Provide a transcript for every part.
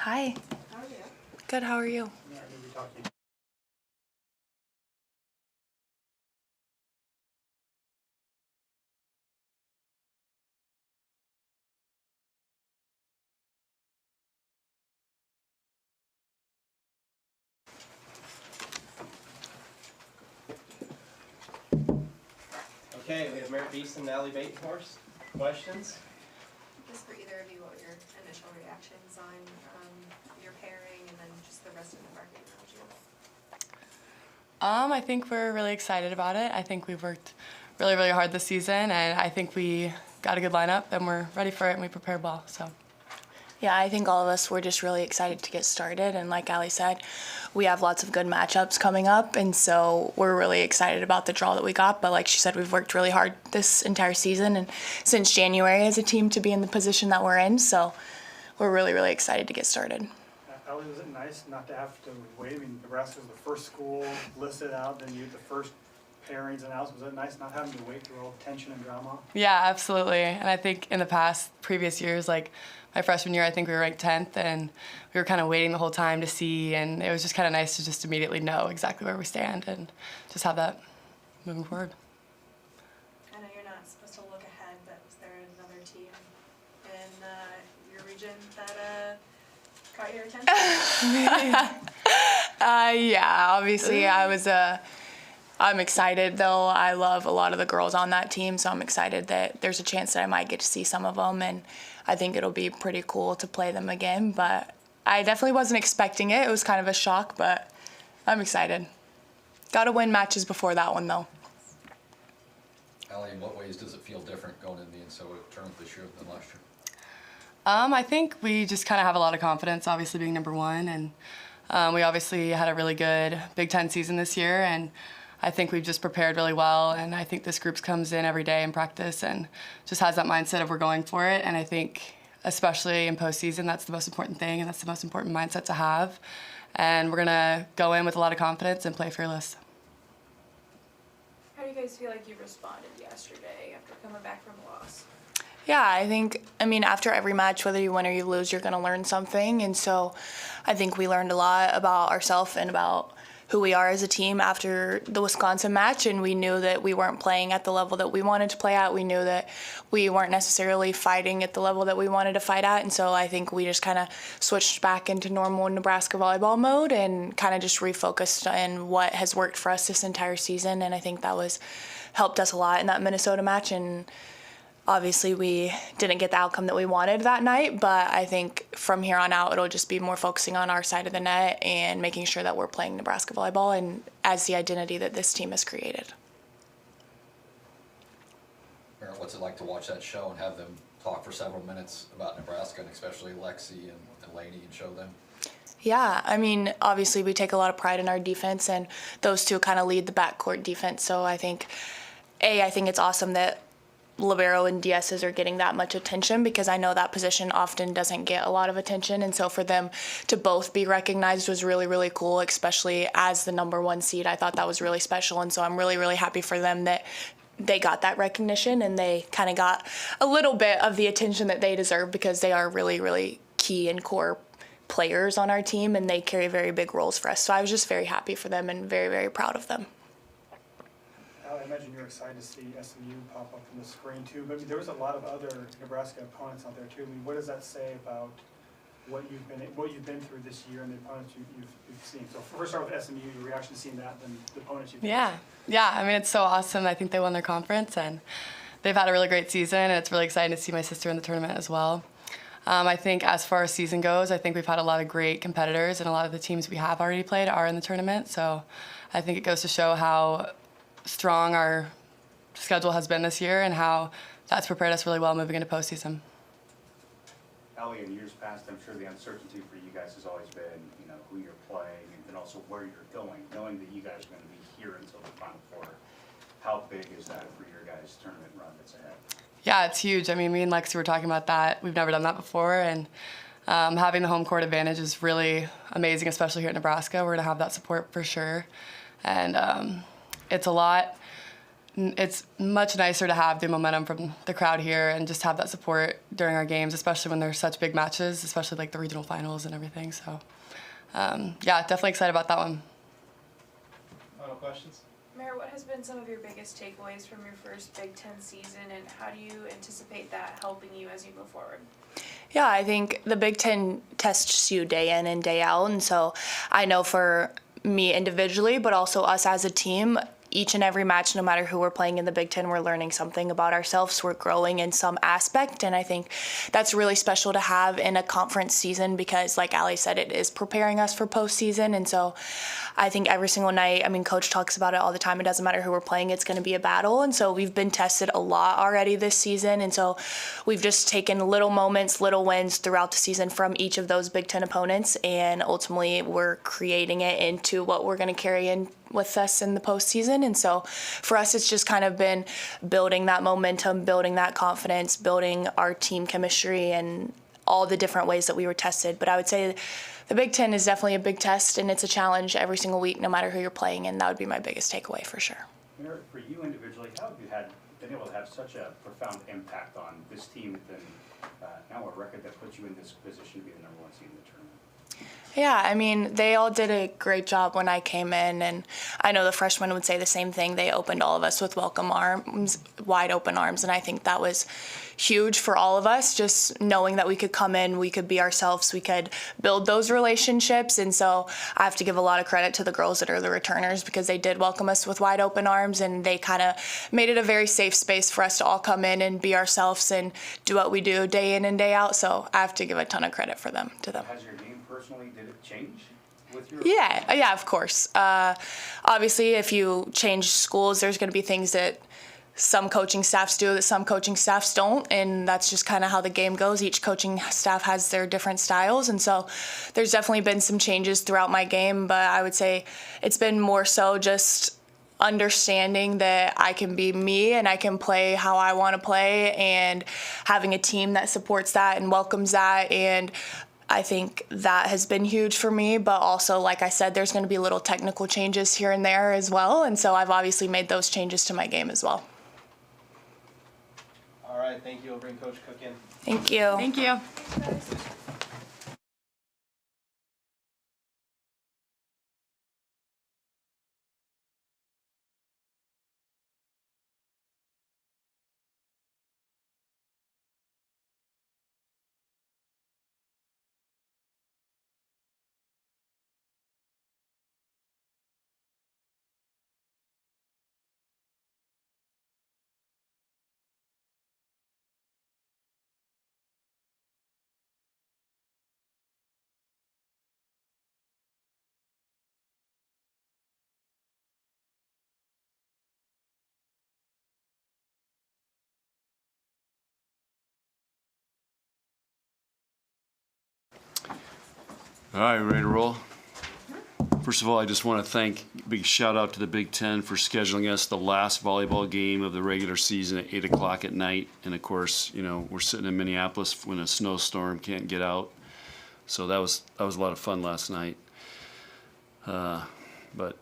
Hi. How are you? Good, how are you? Yeah, I need to talk to you. Okay, we have Merritt Beeson and Allie Batenhorst. Questions? Just for either of you, what were your initial reactions on your pairing and then just the rest of the market around you? I think we're really excited about it. I think we've worked really, really hard this season, and I think we got a good lineup, and we're ready for it, and we prepared well, so. Yeah, I think all of us were just really excited to get started, and like Allie said, we have lots of good matchups coming up, and so we're really excited about the draw that we got, but like she said, we've worked really hard this entire season and since January as a team to be in the position that we're in, so we're really, really excited to get started. Allie, was it nice not to have to wait? I mean, Nebraska was the first school listed out, then you had the first pairings announced. Was it nice not having to wait through all the tension and drama? Yeah, absolutely. And I think in the previous years, like my freshman year, I think we were ranked 10th, and we were kind of waiting the whole time to see, and it was just kind of nice to just immediately know exactly where we stand and just have that moving forward. I know you're not supposed to look ahead, but was there another team in your region that caught your attention? Yeah, obviously I'm excited, though. I love a lot of the girls on that team, so I'm excited that there's a chance that I might get to see some of them, and I think it'll be pretty cool to play them again, but I definitely wasn't expecting it. It was kind of a shock, but I'm excited. Got to win matches before that one, though. Allie, in what ways does it feel different going into the NCAA tournament this year than last year? I think we just kind of have a lot of confidence, obviously being number one, and we obviously had a really good Big Ten season this year, and I think we've just prepared really well, and I think this group comes in every day in practice and just has that mindset of we're going for it, and I think especially in postseason, that's the most important thing, and that's the most important mindset to have, and we're going to go in with a lot of confidence and play fearless. How do you guys feel like you responded yesterday after coming back from a loss? Yeah, I mean, after every match, whether you win or you lose, you're going to learn something, and so I think we learned a lot about ourselves and about who we are as a team after the Wisconsin match, and we knew that we weren't playing at the level that we wanted to play at. We knew that we weren't necessarily fighting at the level that we wanted to fight at, and so I think we just kind of switched back into normal Nebraska volleyball mode and kind of just refocused on what has worked for us this entire season, and I think that helped us a lot in that Minnesota match, and obviously we didn't get the outcome that we wanted that night, but I think from here on out it'll just be more focusing on our side of the net and making sure that we're playing Nebraska volleyball and as the identity that this team has created. Merritt, what's it like to watch that show and have them talk for several minutes about Nebraska, and especially Lexi and Lainey, and show them? Yeah, I mean, obviously we take a lot of pride in our defense, and those two kind of lead the backcourt defense, so I think it's awesome that libero and DSs are getting that much attention, because I know that position often doesn't get a lot of attention, and so for them to both be recognized was really, really cool, especially as the number one seed. I thought that was really special, and so I'm really, really happy for them that they got that recognition and they kind of got a little bit of the attention that they deserve, because they are really, really key and core players on our team, and they carry very big roles for us. So I was just very happy for them and very, very proud of them. I imagine you're excited to see SMU pop up on the screen too, but there was a lot of other Nebraska opponents out there too. I mean, what does that say about what you've been through this year and the opponents you've seen? So first start with SMU, your reaction to seeing that, then the opponents you've Yeah, I mean, it's so awesome. I think they won their conference, and they've had a really great season, and it's really exciting to see my sister in the tournament as well. I think as far as season goes, I think we've had a lot of great competitors, and a lot of the teams we have already played are in the tournament, so I think it goes to show how strong our schedule has been this year and how that's prepared us really well moving into postseason. Allie, in years past, I'm sure the uncertainty for you guys has always been, who you're playing and also where you're going, knowing that you guys are going to be here until the Final Four. How big is that for your guys' tournament run that's ahead? Yeah, it's huge. I mean, me and Lexi were talking about that. We've never done that before, and having the home court advantage is really amazing, especially here at Nebraska. We're going to have that support for sure, and it's a lot it's much nicer to have the momentum from the crowd here and just have that support during our games, especially when there's such big matches, especially like the regional finals and everything. So, yeah, definitely excited about that one. Final questions? Mayor, what has been some of your biggest takeaways from your first Big Ten season, and how do you anticipate that helping you as you move forward? Yeah, I think the Big Ten tests you day in and day out. And so I know for me individually, but also us as a team, each and every match, no matter who we're playing in the Big Ten, we're learning something about ourselves. We're growing in some aspect. And I think that's really special to have in a conference season because, like Ali said, it is preparing us for postseason. And so I think every single night, I mean, Coach talks about it all the time. It doesn't matter who we're playing. It's going to be a battle. And so we've been tested a lot already this season. And so we've just taken little moments, little wins throughout the season from each of those Big Ten opponents. And ultimately, we're creating it into what we're going to carry in with us in the postseason. And so for us, it's just kind of been building that momentum, building that confidence, building our team chemistry and all the different ways that we were tested. But I would say the Big Ten is definitely a big test, and it's a challenge every single week, no matter who you're playing, and that would be my biggest takeaway for sure. Mayor, for you individually, how have you been able to have such a profound impact on this team and now a record that puts you in this position to be the number one seed in the tournament? Yeah, I mean, they all did a great job when I came in, and I know the freshmen would say the same thing. They opened all of us with welcome arms, wide open arms, and I think that was huge for all of us, just knowing that we could come in, we could be ourselves, we could build those relationships. And so I have to give a lot of credit to the girls that are the returners because they did welcome us with wide open arms, and they kind of made it a very safe space for us to all come in and be ourselves and do what we do day in and day out. So I have to give a ton of credit to them. Has your game personally, did it change with your? Yeah, of course. Obviously, if you change schools, there's going to be things that some coaching staffs do that some coaching staffs don't, and that's just kind of how the game goes. Each coaching staff has their different styles, and so there's definitely been some changes throughout my game, but I would say it's been more so just understanding that I can be me and I can play how I want to play, and having a team that supports that and welcomes that. And I think that has been huge for me, but also, like I said, there's going to be little technical changes here and there as well, and so I've obviously made those changes to my game as well. All right, thank you. We'll bring Coach Cook in. Thank you. Thank you. All right, ready to roll? First of all, I just want to thank, big shout out to the Big Ten for scheduling us the last volleyball game of the regular season at 8 o'clock at night. And of course, you know, we're sitting in Minneapolis when a snowstorm can't get out. So that was a lot of fun last night. But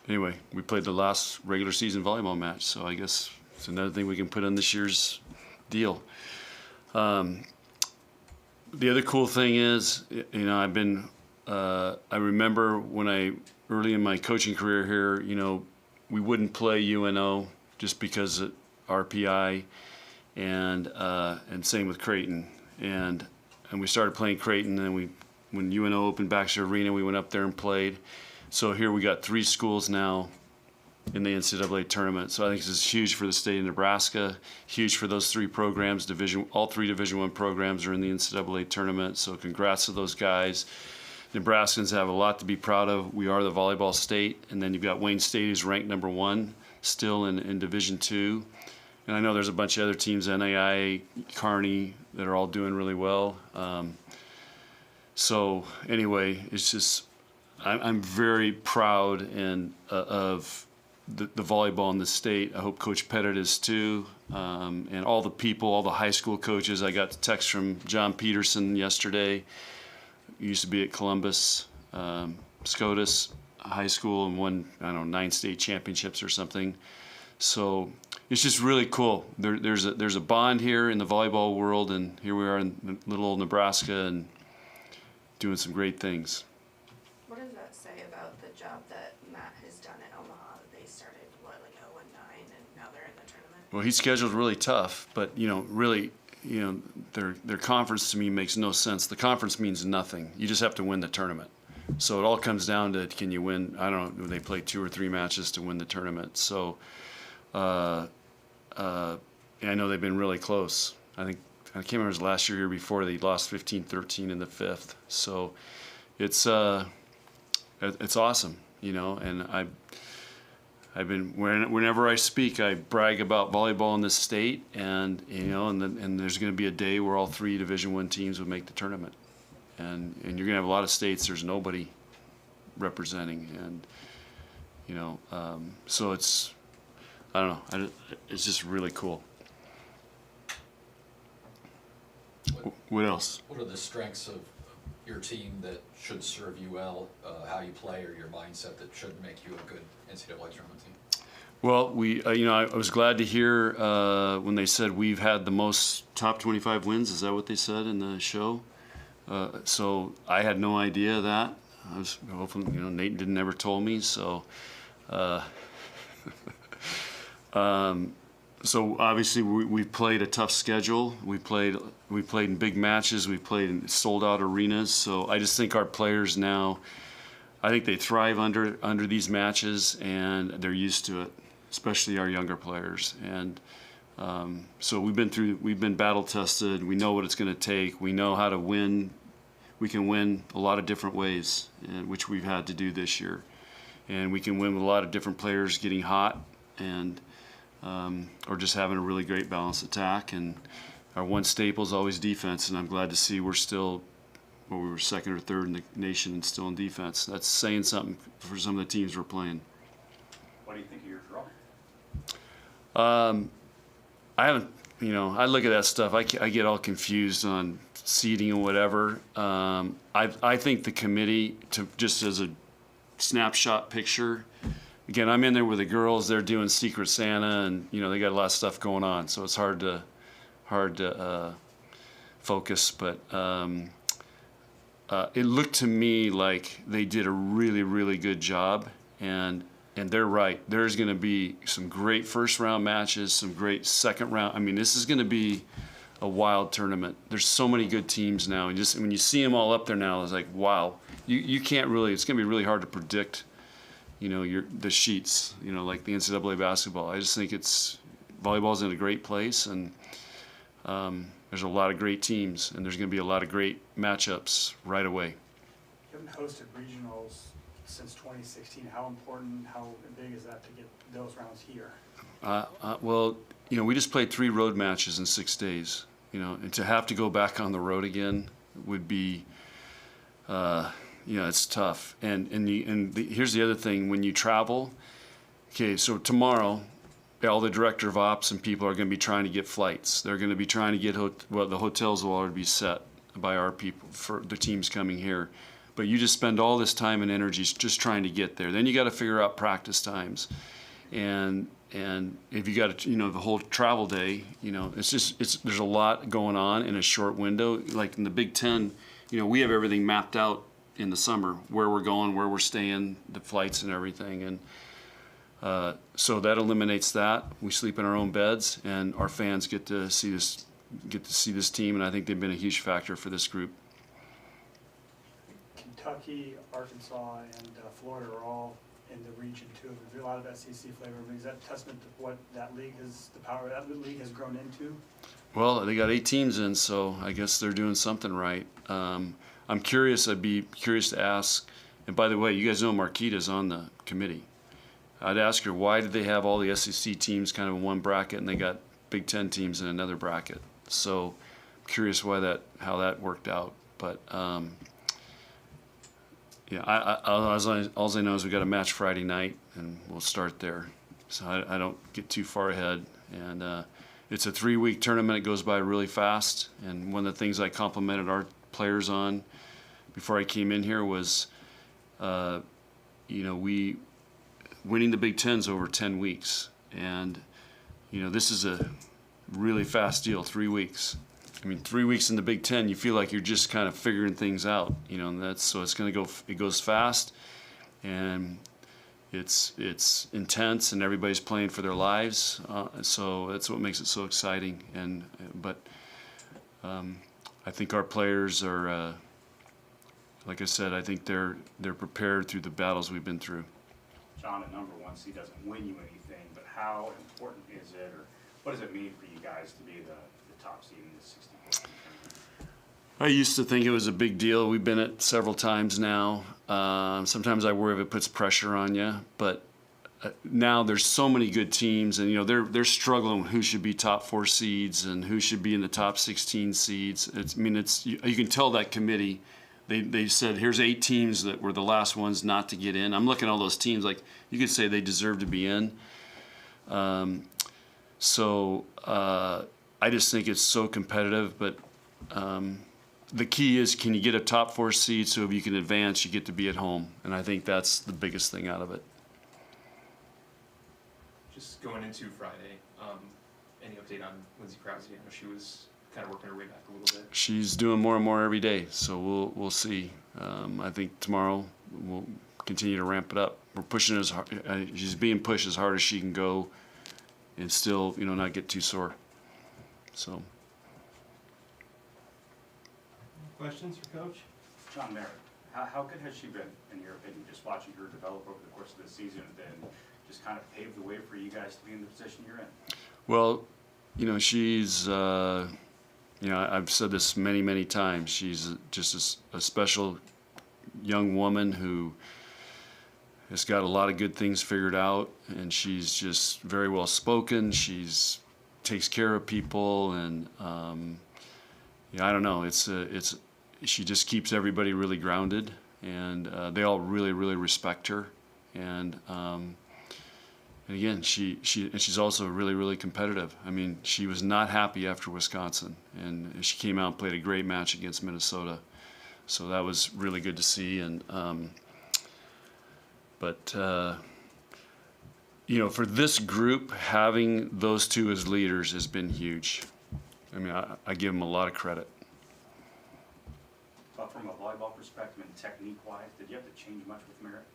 anyway, we played the last regular season volleyball match. So I guess it's another thing we can put on this year's deal. The other cool thing is, you know, I remember when early in my coaching career here, you know, we wouldn't play UNO just because of RPI, and same with Creighton, and we started playing Creighton, and when UNO opened Baxter Arena, we went up there and played. So here we got 3 schools now in the NCAA tournament. So I think this is huge for the state of Nebraska, huge for those 3 programs. All 3 Division I programs are in the NCAA tournament, so congrats to those guys. Nebraskans have a lot to be proud of. We are the volleyball state, and then you've got Wayne State, who's ranked number 1 still in Division II. And I know there's a bunch of other teams, NAIA, Kearney, that are all doing really well. So anyway, it's just, I'm very proud of the volleyball in the state. I hope Coach Pettit is too, and all the people, all the high school coaches. I got a text from John Peterson yesterday. He used to be at Columbus, SCOTUS High School, and won, I don't know, 9 state championships or something. So it's just really cool. There's a bond here in the volleyball world, and here we are in little old Nebraska and doing some great things. What does that say about the job that Matt has done at Omaha? They started, what, like 0-9, and now they're in the tournament? Well, he's scheduled really tough, but really, their conference to me makes no sense. The conference means nothing. You just have to win the tournament. So it all comes down to, can you win? I don't know. They play 2 or 3 matches to win the tournament. So I know they've been really close. I can't remember, it was last year before they lost 15-13 in the 5th. So it's awesome, and I've been, whenever I speak, I brag about volleyball in this state, and and there's going to be a day where all 3 Division I teams would make the tournament, and you're going to have a lot of states there's nobody representing, and so it's, I don't know, it's just really cool. What else? What are the strengths of your team that should serve you well, how you play, or your mindset that should make you a good NCAA tournament team? Well, I was glad to hear when they said we've had the most top 25 wins. Is that what they said in the show? So I had no idea of that. I was hoping, Nate didn't ever told me. So, so obviously we've played a tough schedule. We played in big matches. We played in sold out arenas. So I just think our players now, I think they thrive under these matches, and they're used to it, especially our younger players. And so we've been battle tested. We know what it's going to take. We know how to win. We can win a lot of different ways, which we've had to do this year. And we can win with a lot of different players getting hot, and or just having a really great balanced attack. And our one staple is always defense, and I'm glad to see we were 2nd or 3rd in the nation and still in defense. That's saying something for some of the teams we're playing. What do you think of your draw? I haven't, I look at that stuff. I get all confused on seeding and whatever. I think the committee, just as a snapshot picture, again, I'm in there with the girls. They're doing Secret Santa, and they got a lot of stuff going on, so it's hard to focus. But it looked to me like they did a really, really good job, and they're right. There's going to be some great first round matches, some great second round. I mean, this is going to be a wild tournament. There's so many good teams now, and just when you see them all up there now, it's like, wow. You can't really. It's going to be really hard to predict. The sheets. Like the NCAA basketball. I just think volleyball's in a great place, and there's a lot of great teams, and there's going to be a lot of great matchups right away. You haven't hosted regionals since 2016. How important, how big is that to get those rounds here? Well, we just played 3 road matches in 6 days. And to have to go back on the road again would be, it's tough. And here's the other thing: when you travel, okay, so tomorrow, all the director of ops and people are going to be trying to get flights. They're going to be trying to get the hotels will already be set by our people for the teams coming here. But you just spend all this time and energy just trying to get there. Then you got to figure out practice times, and if you got the whole travel day, there's a lot going on in a short window. Like in the Big Ten, we have everything mapped out in the summer, where we're going, where we're staying, the flights and everything, and so that eliminates that. We sleep in our own beds, and our fans get to see this team, and I think they've been a huge factor for this group. Kentucky, Arkansas, and Florida are all in the region too. There's a lot of SEC flavor. Is that a testament to what that league the power that league has grown into? Well, they got 8 teams in, so I guess they're doing something right. I'm curious. I'd be curious to ask. And by the way, you guys know Marquita's on the committee. I'd ask her, why did they have all the SEC teams kind of in one bracket and they got Big Ten teams in another bracket? So I'm curious how that worked out. But all I know is we got a match Friday night, and we'll start there. So I don't get too far ahead. And it's a 3-week tournament. It goes by really fast. And one of the things I complimented our players on before I came in here was, we winning the Big Ten's over 10 weeks. And, you know, this is a really fast deal, 3 weeks. I mean, 3 weeks in the Big Ten, you feel like you're just kind of figuring things out, you know, and so it's going to go, it goes fast, and it's intense, and everybody's playing for their lives, so that's what makes it so exciting. But I think our players are, like I said, I think they're prepared through the battles we've been through. John, a number one seed doesn't win you anything, but how important is it, or what does it mean for you guys to be the top seed in the 64 tournament? I used to think it was a big deal. We've been it several times now. Sometimes I worry if it puts pressure on you, but now there's so many good teams, and you know they're struggling with who should be top 4 seeds and who should be in the top 16 seeds. You can tell that committee. They said here's 8 teams that were the last ones not to get in. I'm looking at all those teams like you could say they deserve to be in. I just think it's so competitive, but the key is, can you get a top 4 seed so if you can advance, you get to be at home, and I think that's the biggest thing out of it. Just going into Friday, any update on Lindsay Krause? I know she was kind of working her way back a little bit. She's doing more and more every day, so we'll see. I think tomorrow we'll continue to ramp it up. We're pushing as hard. She's being pushed as hard as she can go, and still, you know, not get too sore. So. Questions for Coach? John Merritt, how good has she been, in your opinion, just watching her develop over the course of the season and then just kind of pave the way for you guys to be in the position you're in? Well, you know, she's, you know, I've said this many, many times. She's just a special young woman who has got a lot of good things figured out, and she's just very well spoken. She's takes care of people, and yeah, I don't know. She just keeps everybody really grounded, and they all really, really respect her. And again, she's also really, really competitive. I mean, she was not happy after Wisconsin, and she came out and played a great match against Minnesota. So that was really good to see. And you know, for this group, having those two as leaders has been huge. I mean, I give them a lot of credit. But from a volleyball perspective and technique-wise, did you have to change much with Merritt?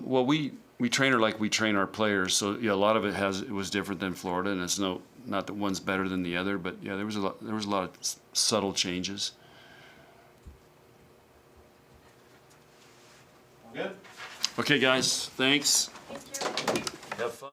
Well, we train her like we train our players, so yeah, a lot of it was different than Florida, and it's not that one's better than the other, but yeah, there was a lot of subtle changes. Good. Okay, guys, thanks. Thank you. Have fun.